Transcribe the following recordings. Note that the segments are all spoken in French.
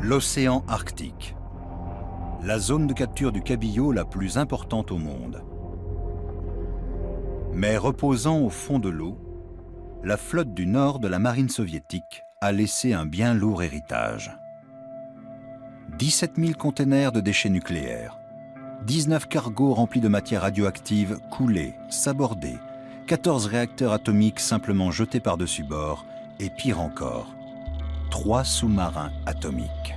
L'océan Arctique. La zone de capture du cabillaud la plus importante au monde. Mais reposant au fond de l'eau, la flotte du nord de la marine soviétique a laissé un bien lourd héritage. 17 000 containers de déchets nucléaires, 19 cargos remplis de matières radioactives coulés, sabordés, 14 réacteurs atomiques simplement jetés par-dessus bord, et pire encore, 3 sous-marins atomiques.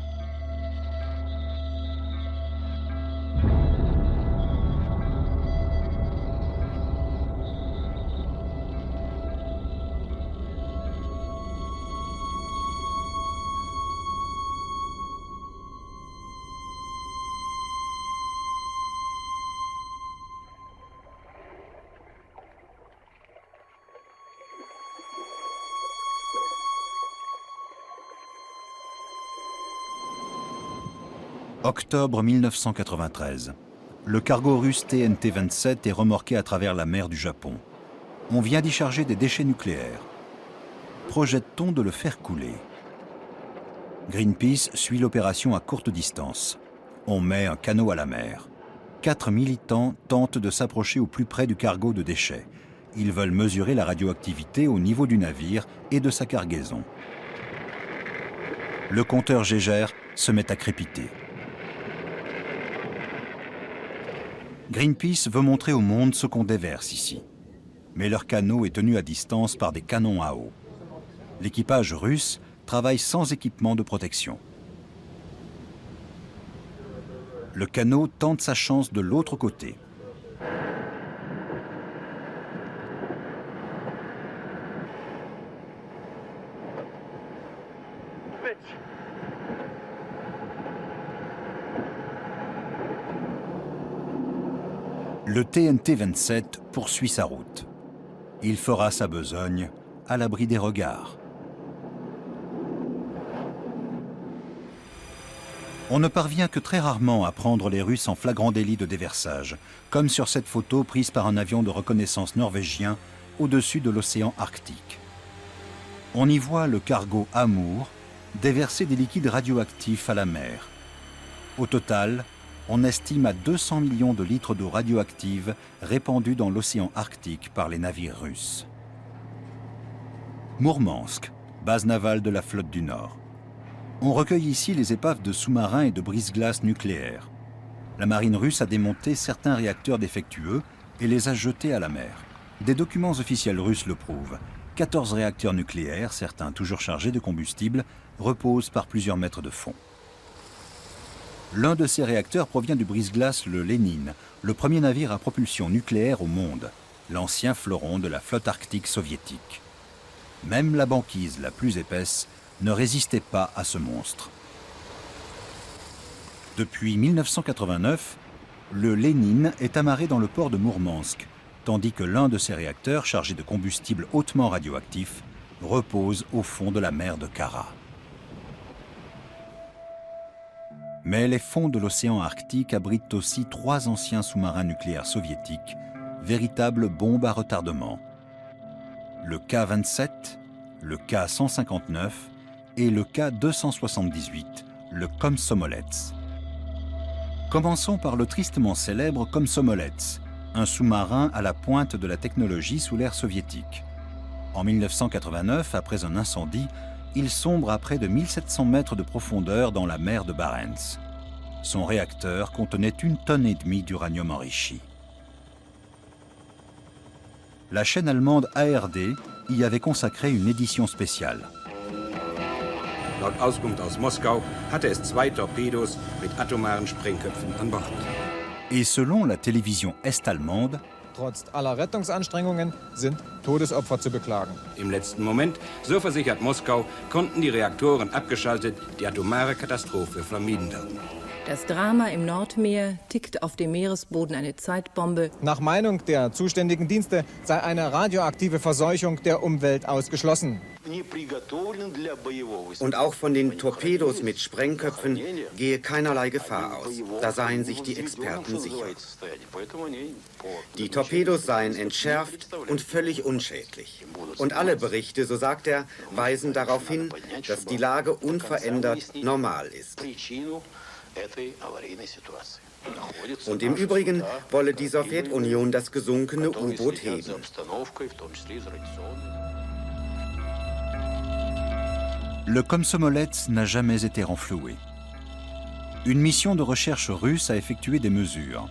Octobre 1993. Le cargo russe TNT-27 est remorqué à travers la mer du Japon. On vient d'y charger des déchets nucléaires. Projette-t-on de le faire couler? Greenpeace suit l'opération à courte distance. On met un canot à la mer. 4 militants tentent de s'approcher au plus près du cargo de déchets. Ils veulent mesurer la radioactivité au niveau du navire et de sa cargaison. Le compteur Geiger se met à crépiter. Greenpeace veut montrer au monde ce qu'on déverse ici. Mais leur canot est tenu à distance par des canons à eau. L'équipage russe travaille sans équipement de protection. Le canot tente sa chance de l'autre côté. Le TNT-27 poursuit sa route. Il fera sa besogne à l'abri des regards. On ne parvient que très rarement à prendre les Russes en flagrant délit de déversage, comme sur cette photo prise par un avion de reconnaissance norvégien au-dessus de l'océan Arctique. On y voit le cargo Amour déverser des liquides radioactifs à la mer. Au total, on estime à 200 millions de litres d'eau radioactive répandue dans l'océan Arctique par les navires russes. Mourmansk, base navale de la flotte du Nord. On recueille ici les épaves de sous-marins et de brise-glaces nucléaires. La marine russe a démonté certains réacteurs défectueux et les a jetés à la mer. Des documents officiels russes le prouvent. 14 réacteurs nucléaires, certains toujours chargés de combustible, reposent par plusieurs mètres de fond. L'un de ces réacteurs provient du brise-glace le Lénine, le premier navire à propulsion nucléaire au monde, l'ancien fleuron de la flotte arctique soviétique. Même la banquise la plus épaisse ne résistait pas à ce monstre. Depuis 1989, le Lénine est amarré dans le port de Mourmansk, tandis que l'un de ses réacteurs, chargé de combustible hautement radioactif, repose au fond de la mer de Kara. Mais les fonds de l'océan Arctique abritent aussi 3 anciens sous-marins nucléaires soviétiques, véritables bombes à retardement. Le K-27, le K-159 et le K-278, le Komsomolets. Commençons par le tristement célèbre Komsomolets, un sous-marin à la pointe de la technologie sous l'ère soviétique. En 1989, après un incendie, il sombre à près de 1700 mètres de profondeur dans la mer de Barents. Son réacteur contenait 1,5 tonne d'uranium enrichi. La chaîne allemande ARD y avait consacré une édition spéciale. Laut Auskunft aus Moskau hatte es 2 Torpedos mit atomaren Sprengköpfen an Bord. Et selon la télévision est-allemande, Trotz aller Rettungsanstrengungen sind Todesopfer zu beklagen. Im letzten Moment, so versichert Moskau, konnten die Reaktoren abgeschaltet, die atomare Katastrophe vermieden werden. Das Drama im Nordmeer tickt auf dem Meeresboden eine Zeitbombe. Nach Meinung der zuständigen Dienste sei eine radioaktive Verseuchung der Umwelt ausgeschlossen. Und auch von den Torpedos mit Sprengköpfen gehe keinerlei Gefahr aus. Da seien sich die Experten sicher. Die Torpedos seien entschärft und völlig unschädlich. Und alle Berichte, so sagt er, weisen darauf hin, dass die Lage unverändert normal ist. Und im Übrigen wolle die Sowjetunion das gesunkene U-Boot heben. Le Komsomolets n'a jamais été renfloué. Une mission de recherche russe a effectué des mesures.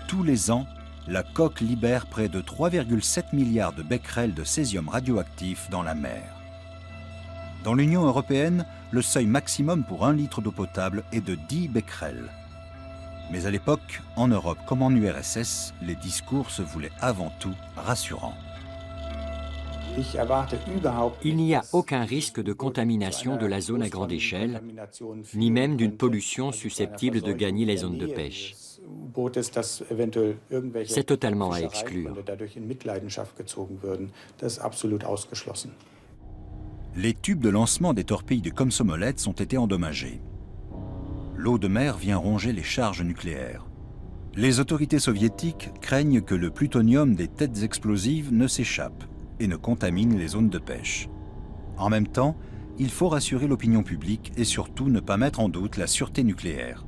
Tous les ans, la coque libère près de 3,7 milliards de becquerels de césium radioactif dans la mer. Dans l'Union européenne, le seuil maximum pour 1 litre d'eau potable est de 10 becquerels. Mais à l'époque, en Europe comme en URSS, les discours se voulaient avant tout rassurants. Il n'y a aucun risque de contamination de la zone à grande échelle, ni même d'une pollution susceptible de gagner les zones de pêche. C'est totalement à exclure. Les tubes de lancement des torpilles du Komsomolets ont été endommagés. L'eau de mer vient ronger les charges nucléaires. Les autorités soviétiques craignent que le plutonium des têtes explosives ne s'échappe et ne contamine les zones de pêche. En même temps, il faut rassurer l'opinion publique et surtout ne pas mettre en doute la sûreté nucléaire.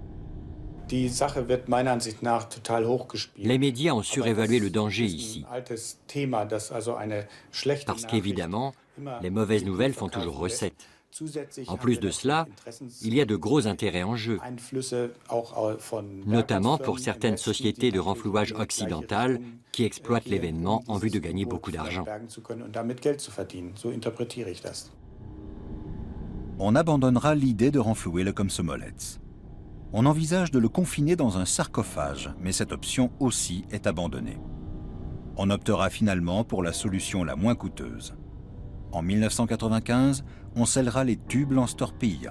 Les médias ont surévalué le danger ici, parce qu'évidemment, les mauvaises nouvelles font toujours recette. En plus de cela, il y a de gros intérêts en jeu, notamment pour certaines sociétés de renflouage occidentales qui exploitent l'événement en vue de gagner beaucoup d'argent. On abandonnera l'idée de renflouer le Komsomolets. On envisage de le confiner dans un sarcophage, mais cette option aussi est abandonnée. On optera finalement pour la solution la moins coûteuse. En 1995, on scellera les tubes lance-torpilles.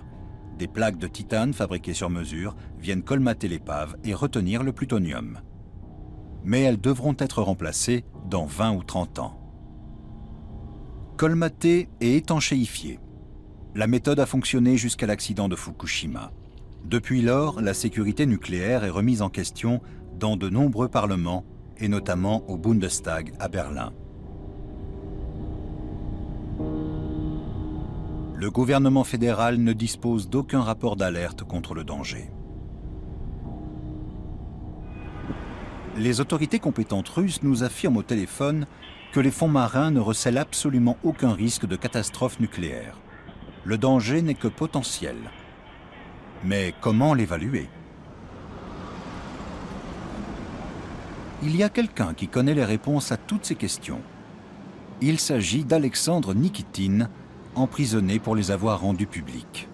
Des plaques de titane fabriquées sur mesure viennent colmater l'épave et retenir le plutonium. Mais elles devront être remplacées dans 20 ou 30 ans. Colmater et étanchéifier. La méthode a fonctionné jusqu'à l'accident de Fukushima. Depuis lors, la sécurité nucléaire est remise en question dans de nombreux parlements, et notamment au Bundestag à Berlin. Le gouvernement fédéral ne dispose d'aucun rapport d'alerte contre le danger. Les autorités compétentes russes nous affirment au téléphone que les fonds marins ne recèlent absolument aucun risque de catastrophe nucléaire. Le danger n'est que potentiel. Mais comment l'évaluer? Il y a quelqu'un qui connaît les réponses à toutes ces questions. Il s'agit d'Alexandre Nikitine, emprisonné pour les avoir rendus publics.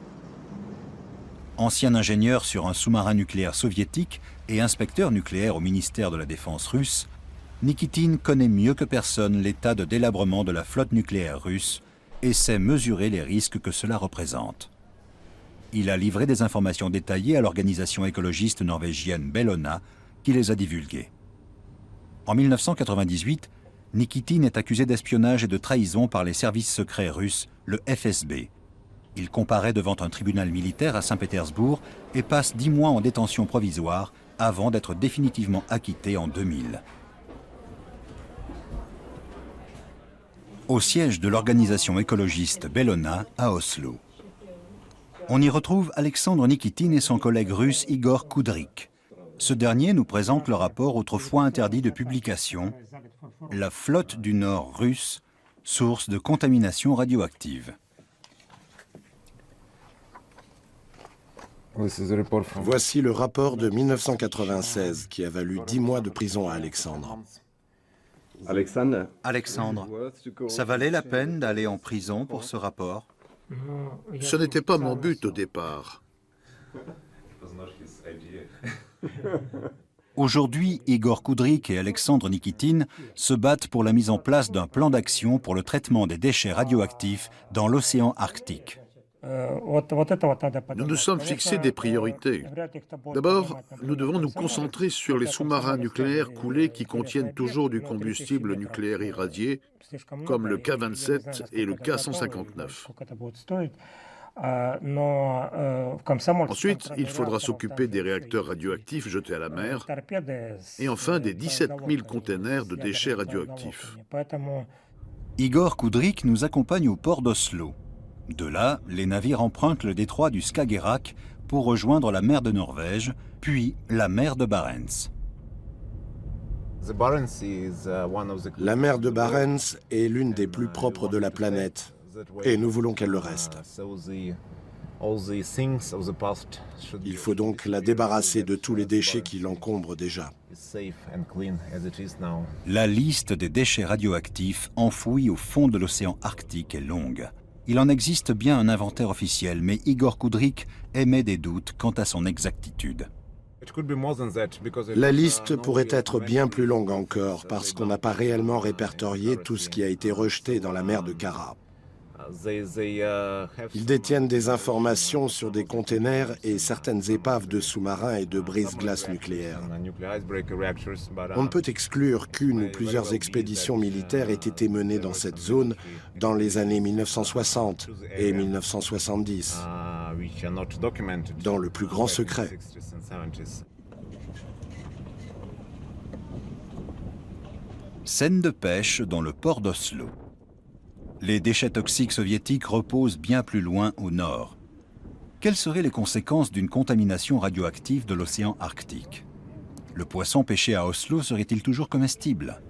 Ancien ingénieur sur un sous-marin nucléaire soviétique et inspecteur nucléaire au ministère de la Défense russe, Nikitine connaît mieux que personne l'état de délabrement de la flotte nucléaire russe et sait mesurer les risques que cela représente. Il a livré des informations détaillées à l'organisation écologiste norvégienne Bellona, qui les a divulguées. En 1998, Nikitine est accusé d'espionnage et de trahison par les services secrets russes, le FSB. Il comparaît devant un tribunal militaire à Saint-Pétersbourg et passe 10 mois en détention provisoire avant d'être définitivement acquitté en 2000. Au siège de l'organisation écologiste Bellona à Oslo. On y retrouve Alexandre Nikitine et son collègue russe Igor Koudryk. Ce dernier nous présente le rapport autrefois interdit de publication, La flotte du Nord russe, source de contamination radioactive. Voici le rapport de 1996 qui a valu 10 mois de prison à Alexandre. Alexandre, ça valait la peine d'aller en prison pour ce rapport? Ce n'était pas mon but au départ. Aujourd'hui, Igor Koudryk et Alexandre Nikitine se battent pour la mise en place d'un plan d'action pour le traitement des déchets radioactifs dans l'océan Arctique. Nous nous sommes fixés des priorités. D'abord, nous devons nous concentrer sur les sous-marins nucléaires coulés qui contiennent toujours du combustible nucléaire irradié, comme le K-27 et le K-159. Ensuite, il faudra s'occuper des réacteurs radioactifs jetés à la mer et enfin des 17 000 containers de déchets radioactifs. Igor Kudryk nous accompagne au port d'Oslo. De là, les navires empruntent le détroit du Skagerrak pour rejoindre la mer de Norvège, puis la mer de Barents. La mer de Barents est l'une des plus propres de la planète, et nous voulons qu'elle le reste. Il faut donc la débarrasser de tous les déchets qui l'encombrent déjà. La liste des déchets radioactifs enfouis au fond de l'océan Arctique est longue. Il en existe bien un inventaire officiel, mais Igor Kudryk émet des doutes quant à son exactitude. La liste pourrait être bien plus longue encore, parce qu'on n'a pas réellement répertorié tout ce qui a été rejeté dans la mer de Kara. Ils détiennent des informations sur des containers et certaines épaves de sous-marins et de brise-glaces nucléaires. On ne peut exclure qu'une ou plusieurs expéditions militaires aient été menées dans cette zone dans les années 1960 et 1970, dans le plus grand secret. Scène de pêche dans le port d'Oslo. Les déchets toxiques soviétiques reposent bien plus loin au nord. Quelles seraient les conséquences d'une contamination radioactive de l'océan Arctique? Le poisson pêché à Oslo serait-il toujours comestible?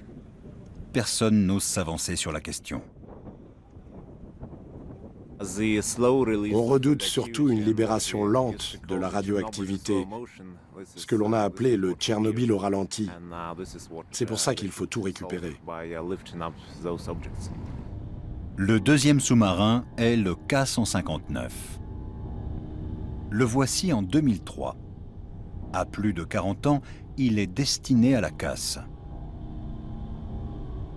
Personne n'ose s'avancer sur la question. On redoute surtout une libération lente de la radioactivité, ce que l'on a appelé le Tchernobyl au ralenti. C'est pour ça qu'il faut tout récupérer. Le deuxième sous-marin est le K-159. Le voici en 2003. À plus de 40 ans, il est destiné à la casse.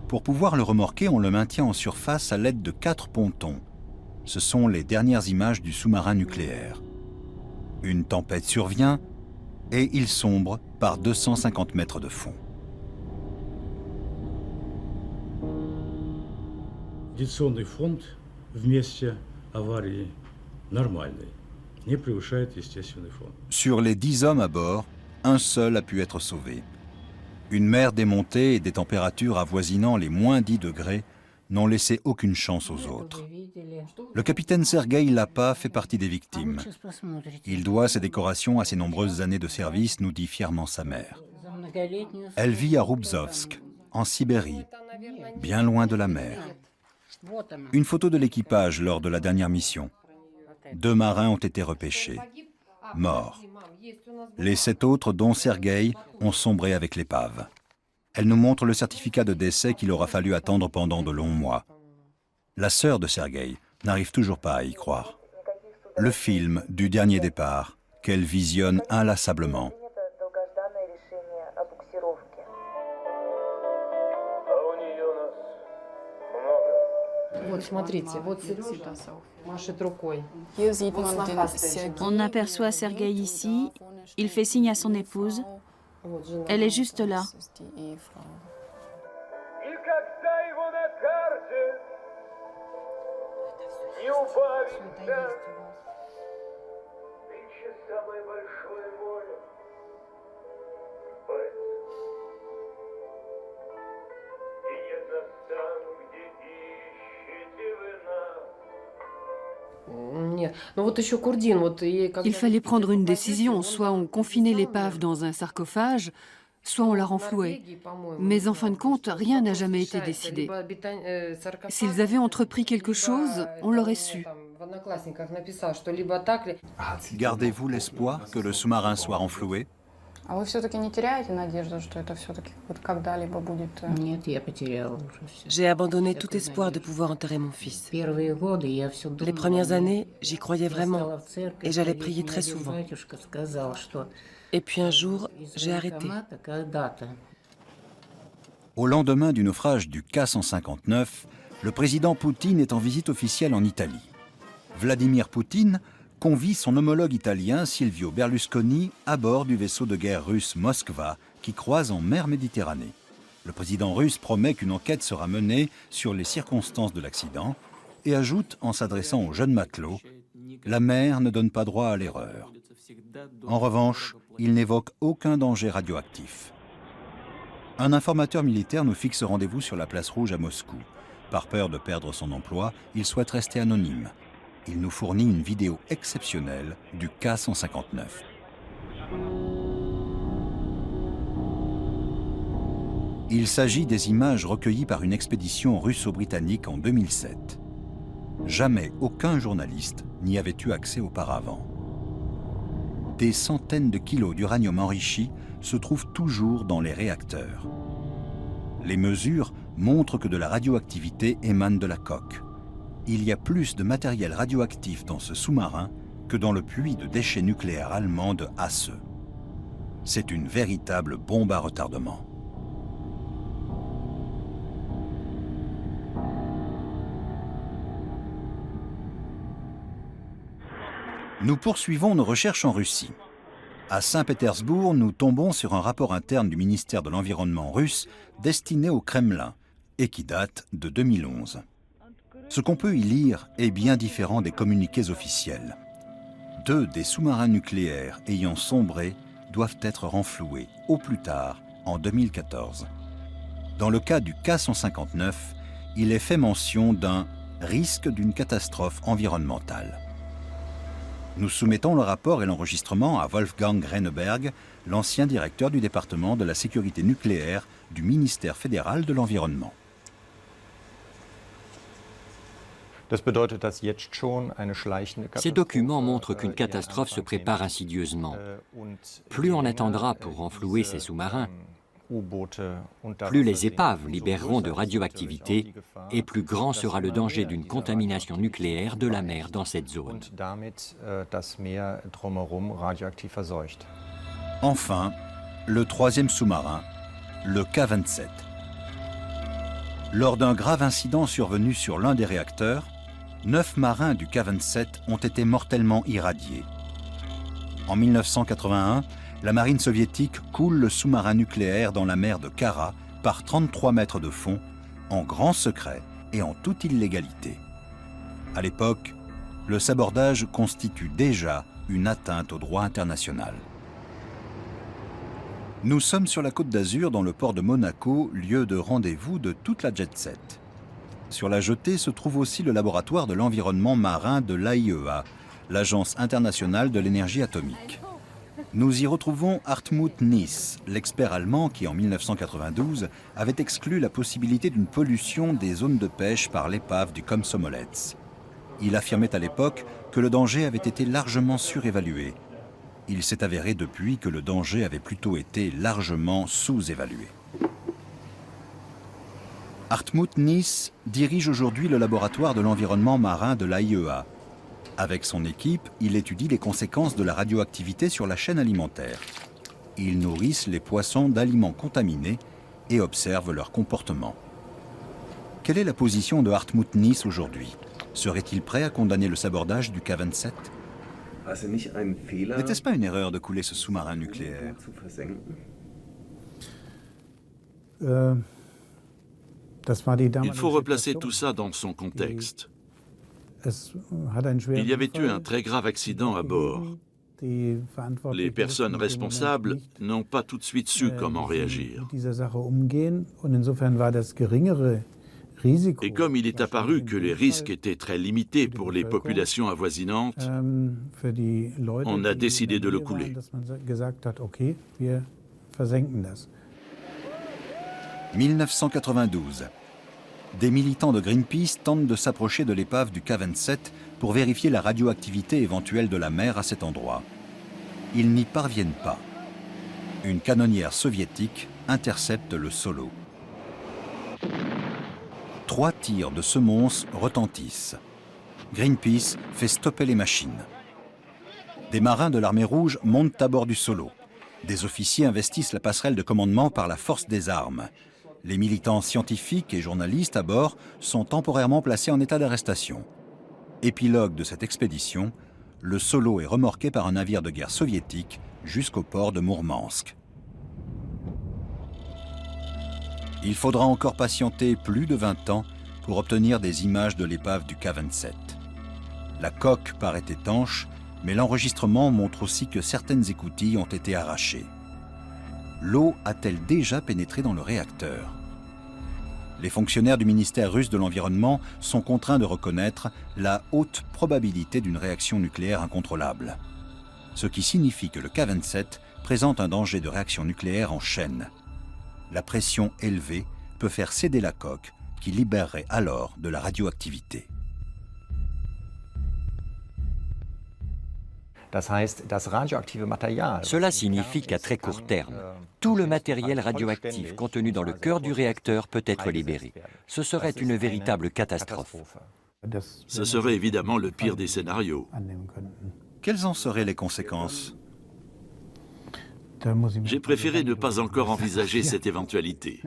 Pour pouvoir le remorquer, on le maintient en surface à l'aide de 4 pontons. Ce sont les dernières images du sous-marin nucléaire. Une tempête survient et il sombre par 250 mètres de fond. Радиационный фонд в месте аварии нормальный, не превышает естественный фон. Sur les 10 hommes à bord, un seul a pu être sauvé. Une mer démontée et des températures avoisinant les moins 10 degrés n'ont laissé aucune chance aux autres. Le capitaine Sergueï Lapa fait partie des victimes. Il doit ses décorations à ses nombreuses années de service, nous dit fièrement sa mère. Elle vit à Rubzovsk, en Sibérie, bien loin de la mer. Une photo de l'équipage lors de la dernière mission. 2 marins ont été repêchés, morts. Les 7 autres, dont Sergueï, ont sombré avec l'épave. Elle nous montre le certificat de décès qu'il aura fallu attendre pendant de longs mois. La sœur de Sergueï n'arrive toujours pas à y croire. Le film du dernier départ, qu'elle visionne inlassablement. On aperçoit Sergueï ici, il fait signe à son épouse. Elle est juste là. Il fallait prendre une décision, soit on confinait l'épave dans un sarcophage, soit on la renflouait. Mais en fin de compte, rien n'a jamais été décidé. S'ils avaient entrepris quelque chose, on l'aurait su. Gardez-vous l'espoir que le sous-marin soit renfloué? J'ai abandonné tout espoir de pouvoir enterrer mon fils. Les premières années, j'y croyais vraiment et j'allais prier très souvent. Et puis un jour, j'ai arrêté. Au lendemain du naufrage du K-159, le président Poutine est en visite officielle en Italie. Vladimir Poutine convie son homologue italien Silvio Berlusconi à bord du vaisseau de guerre russe Moskva qui croise en mer Méditerranée. Le président russe promet qu'une enquête sera menée sur les circonstances de l'accident et ajoute en s'adressant aux jeunes matelots « La mer ne donne pas droit à l'erreur ». En revanche, il n'évoque aucun danger radioactif. Un informateur militaire nous fixe rendez-vous sur la place Rouge à Moscou. Par peur de perdre son emploi, il souhaite rester anonyme. Il nous fournit une vidéo exceptionnelle du K-159. Il s'agit des images recueillies par une expédition russo-britannique en 2007. Jamais aucun journaliste n'y avait eu accès auparavant. Des centaines de kilos d'uranium enrichi se trouvent toujours dans les réacteurs. Les mesures montrent que de la radioactivité émane de la coque. Il y a plus de matériel radioactif dans ce sous-marin que dans le puits de déchets nucléaires allemand de Hasse. C'est une véritable bombe à retardement. Nous poursuivons nos recherches en Russie. À Saint-Pétersbourg, nous tombons sur un rapport interne du ministère de l'Environnement russe destiné au Kremlin et qui date de 2011. Ce qu'on peut y lire est bien différent des communiqués officiels. 2 des sous-marins nucléaires ayant sombré doivent être renfloués, au plus tard, en 2014. Dans le cas du K-159, il est fait mention d'un risque d'une catastrophe environnementale. Nous soumettons le rapport et l'enregistrement à Wolfgang Renneberg, l'ancien directeur du département de la sécurité nucléaire du ministère fédéral de l'Environnement. Ces documents montrent qu'une catastrophe se prépare insidieusement. Plus on attendra pour renflouer ces sous-marins, plus les épaves libéreront de radioactivité et plus grand sera le danger d'une contamination nucléaire de la mer dans cette zone. Enfin, le 3e sous-marin, le K-27. Lors d'un grave incident survenu sur l'un des réacteurs, 9 marins du K-27 ont été mortellement irradiés. En 1981, la marine soviétique coule le sous-marin nucléaire dans la mer de Kara par 33 mètres de fond, en grand secret et en toute illégalité. À l'époque, le sabordage constitue déjà une atteinte au droit international. Nous sommes sur la Côte d'Azur, dans le port de Monaco, lieu de rendez-vous de toute la jet-set. Sur la jetée se trouve aussi le laboratoire de l'environnement marin de l'AIEA, l'Agence internationale de l'énergie atomique. Nous y retrouvons Hartmut Nies, l'expert allemand qui, en 1992, avait exclu la possibilité d'une pollution des zones de pêche par l'épave du Komsomolets. Il affirmait à l'époque que le danger avait été largement surévalué. Il s'est avéré depuis que le danger avait plutôt été largement sous-évalué. Hartmut Nies dirige aujourd'hui le laboratoire de l'environnement marin de l'AIEA. Avec son équipe, il étudie les conséquences de la radioactivité sur la chaîne alimentaire. Ils nourrissent les poissons d'aliments contaminés et observent leur comportement. Quelle est la position de Hartmut Nies aujourd'hui? Serait-il prêt à condamner le sabordage du K-27? N'était-ce pas une erreur de couler ce sous-marin nucléaire? Il faut replacer tout ça dans son contexte. Il y avait eu un très grave accident à bord. Les personnes responsables n'ont pas tout de suite su comment réagir. Et comme il est apparu que les risques étaient très limités pour les populations avoisinantes, on a décidé de le couler. 1992. Des militants de Greenpeace tentent de s'approcher de l'épave du K-27 pour vérifier la radioactivité éventuelle de la mer à cet endroit. Ils n'y parviennent pas. Une canonnière soviétique intercepte le solo. 3 tirs de semonce retentissent. Greenpeace fait stopper les machines. Des marins de l'armée rouge montent à bord du solo. Des officiers investissent la passerelle de commandement par la force des armes. Les militants scientifiques et journalistes à bord sont temporairement placés en état d'arrestation. Épilogue de cette expédition, le Solo est remorqué par un navire de guerre soviétique jusqu'au port de Mourmansk. Il faudra encore patienter plus de 20 ans pour obtenir des images de l'épave du K-27. La coque paraît étanche, mais l'enregistrement montre aussi que certaines écoutilles ont été arrachées. L'eau a-t-elle déjà pénétré dans le réacteur? Les fonctionnaires du ministère russe de l'Environnement sont contraints de reconnaître la haute probabilité d'une réaction nucléaire incontrôlable. Ce qui signifie que le K-27 présente un danger de réaction nucléaire en chaîne. La pression élevée peut faire céder la coque, qui libérerait alors de la radioactivité. Cela signifie qu'à très court terme, tout le matériel radioactif contenu dans le cœur du réacteur peut être libéré. Ce serait une véritable catastrophe. Ce serait évidemment le pire des scénarios. Quelles en seraient les conséquences? J'ai préféré ne pas encore envisager cette éventualité.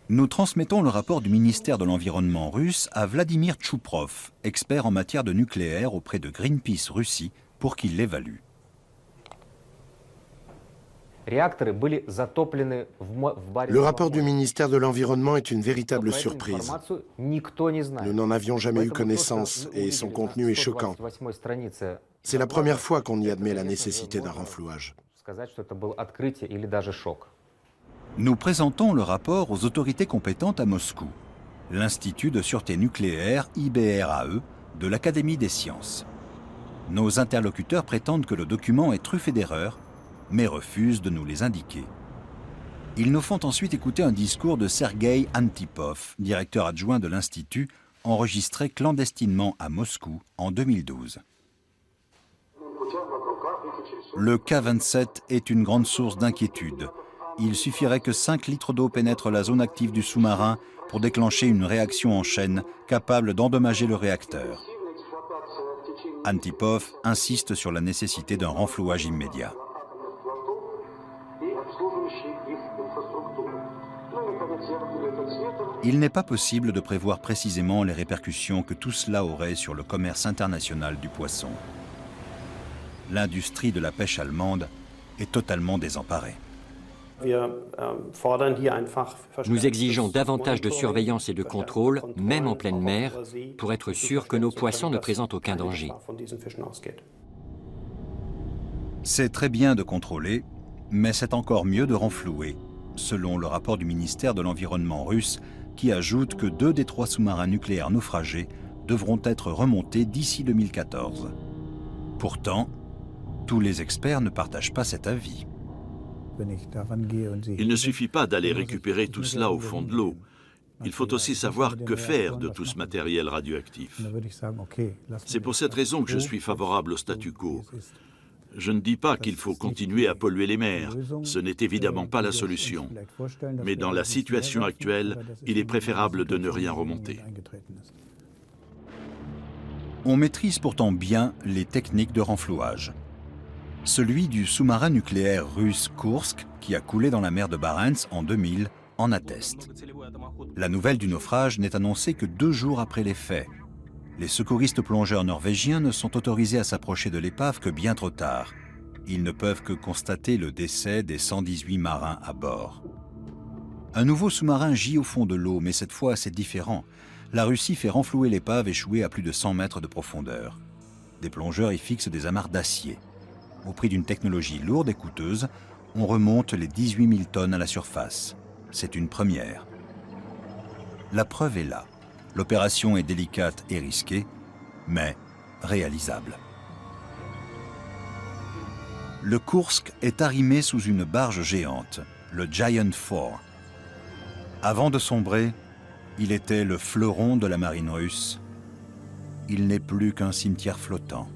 Nous transmettons le rapport du ministère de l'Environnement russe à Vladimir Tchouprov, expert en matière de nucléaire auprès de Greenpeace Russie, pour qu'il l'évalue. Le rapport du ministère de l'Environnement est une véritable surprise. Nous n'en avions jamais eu connaissance et son contenu est choquant. C'est la première fois qu'on y admet la nécessité d'un renflouage. Nous présentons le rapport aux autorités compétentes à Moscou, l'Institut de sûreté nucléaire IBRAE de l'Académie des sciences. Nos interlocuteurs prétendent que le document est truffé d'erreurs, mais refusent de nous les indiquer. Ils nous font ensuite écouter un discours de Sergueï Antipov, directeur adjoint de l'Institut, enregistré clandestinement à Moscou en 2012. Le K-27 est une grande source d'inquiétude. Il suffirait que 5 litres d'eau pénètrent la zone active du sous-marin pour déclencher une réaction en chaîne capable d'endommager le réacteur. Antipov insiste sur la nécessité d'un renflouage immédiat. Il n'est pas possible de prévoir précisément les répercussions que tout cela aurait sur le commerce international du poisson. L'industrie de la pêche allemande est totalement désemparée. Nous exigeons davantage de surveillance et de contrôle, même en pleine mer, pour être sûr que nos poissons ne présentent aucun danger. C'est très bien de contrôler, mais c'est encore mieux de renflouer, selon le rapport du ministère de l'Environnement russe, qui ajoute que 2 des 3 sous-marins nucléaires naufragés devront être remontés d'ici 2014. Pourtant, tous les experts ne partagent pas cet avis. Il ne suffit pas d'aller récupérer tout cela au fond de l'eau. Il faut aussi savoir que faire de tout ce matériel radioactif. C'est pour cette raison que je suis favorable au statu quo. Je ne dis pas qu'il faut continuer à polluer les mers. Ce n'est évidemment pas la solution. Mais dans la situation actuelle, il est préférable de ne rien remonter. On maîtrise pourtant bien les techniques de renflouage. Celui du sous-marin nucléaire russe Kursk, qui a coulé dans la mer de Barents en 2000, en atteste. La nouvelle du naufrage n'est annoncée que 2 jours après les faits. Les secouristes plongeurs norvégiens ne sont autorisés à s'approcher de l'épave que bien trop tard. Ils ne peuvent que constater le décès des 118 marins à bord. Un nouveau sous-marin gît au fond de l'eau, mais cette fois c'est différent. La Russie fait renflouer l'épave échouée à plus de 100 mètres de profondeur. Des plongeurs y fixent des amarres d'acier. Au prix d'une technologie lourde et coûteuse, on remonte les 18 000 tonnes à la surface. C'est une première. La preuve est là. L'opération est délicate et risquée, mais réalisable. Le Kursk est arrimé sous une barge géante, le Giant 4. Avant de sombrer, il était le fleuron de la marine russe. Il n'est plus qu'un cimetière flottant.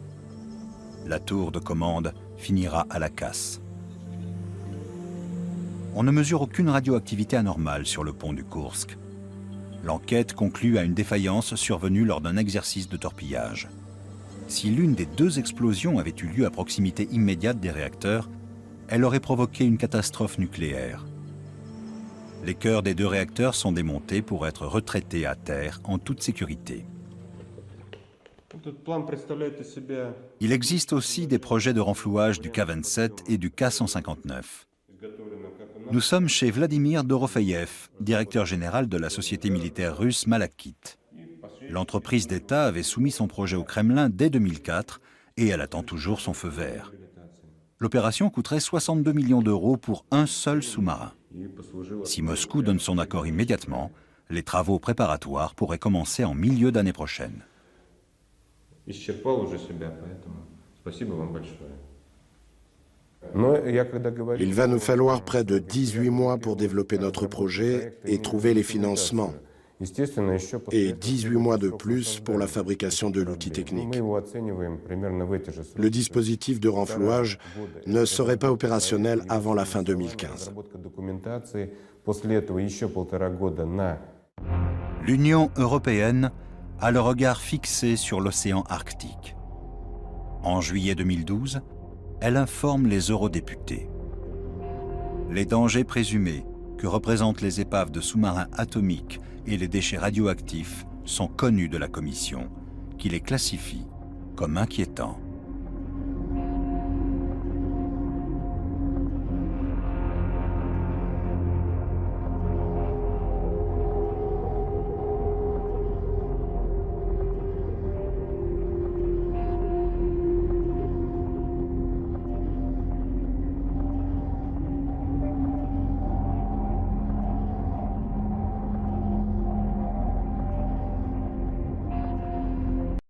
La tour de commande finira à la casse. On ne mesure aucune radioactivité anormale sur le pont du Kursk. L'enquête conclut à une défaillance survenue lors d'un exercice de torpillage. Si l'une des 2 explosions avait eu lieu à proximité immédiate des réacteurs, elle aurait provoqué une catastrophe nucléaire. Les cœurs des 2 réacteurs sont démontés pour être retraités à terre en toute sécurité. Il existe aussi des projets de renflouage du K-27 et du K-159. Nous sommes chez Vladimir Dorofeyev, directeur général de la société militaire russe Malachit. L'entreprise d'État avait soumis son projet au Kremlin dès 2004 et elle attend toujours son feu vert. L'opération coûterait 62 millions d'euros pour un seul sous-marin. Si Moscou donne son accord immédiatement, les travaux préparatoires pourraient commencer en milieu d'année prochaine. Il va nous falloir près de 18 mois pour développer notre projet et trouver les financements. Et 18 mois de plus pour la fabrication de l'outil technique. Le dispositif de renflouage ne serait pas opérationnel avant la fin 2015. L'Union européenne a le regard fixé sur l'océan Arctique. En juillet 2012, elle informe les eurodéputés. Les dangers présumés que représentent les épaves de sous-marins atomiques et les déchets radioactifs sont connus de la Commission, qui les classifie comme inquiétants.